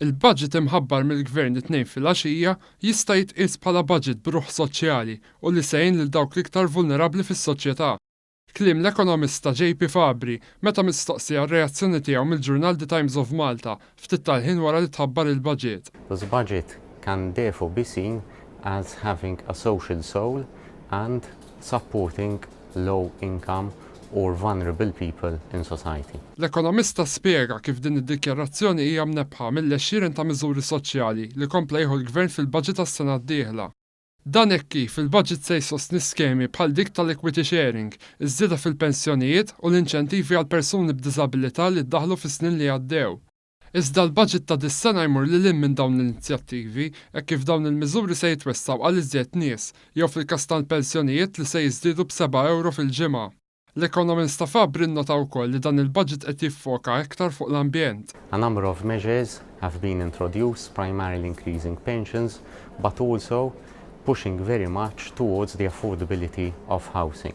Il-budget imħabbar mill-Gvern it-tnejn fil-għaxija jista' jitqies bħala budget b'ruħ soċjali u li sejn lil dawk l-iktar vulnerabbli fis-soċjetà. Kliem l-ekonomista JP Fabbri meta mistoqsija r-reazzjoni tiegħu mill-ġurnal The Times of Malta ftit tal-ħin wara li tħabbar il-budget. This budget can therefore be seen as having a social soul and supporting low-income or vulnerable people in society. L-ekonomista spjega kif din id-dikjarazzjoni hija mnebħa mill-għexxieren ta' miżuri soċjali li kompla jieħu l-Gvern fil-budget tas-sena d-dieħla. Dan hekk kif il-budget se jsostni skemi bħal dik tal-equity sharing, iż-żieda fil-pensjonijiet u l-inċentivi għal persuni b'diżabilità li ddaħlu fis-snin li għaddew. Iżda l-budget ta' dis-sena jmur lil hinn minn dawn l-inizjattivi hekk kif dawn il-miżuri se jitwessaw għal iżjed nies jew fil-każ tal-pensjonijiet li se jiżdiedu b'7 € fil-ġimgħa. L-ekonomista Fabbri nnota wkoll li dan il-budget qed jiffoka iktar fuq l-ambjent. A number of measures have been introduced, primarily increasing pensions, but also pushing very much towards the affordability of housing.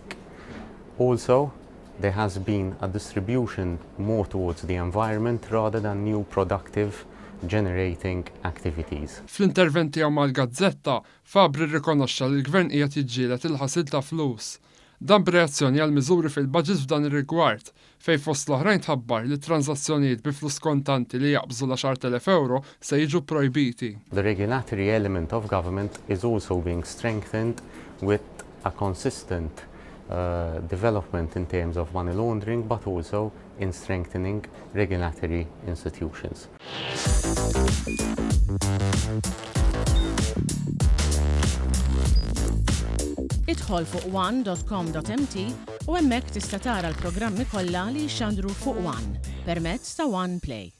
Also, there has been a distribution more towards the environment rather than new productive generating activities. Fl-intervent tiegħu mal-Gazzetta, Fabbri rrikonoxxa li l-Gvern qiegħed jiġġieled il-ħasil ta' flus. Dan b'reazzjoni għal miżuri fil-budget f'dan ir-rigward, fejn fost l-oħrajn tħabbar li transazzjonijiet bi flus kontanti li jaqbżu l-10,000 € se jiġu projbiti. The regulatory element of government is also being strengthened with a consistent development in terms of money laundering, but also in strengthening regulatory institutions. Idħol fuq one.com.mt u hemmhekk tista' tara l-programmi kollha li jxandru fuq One permezz ta' One Play.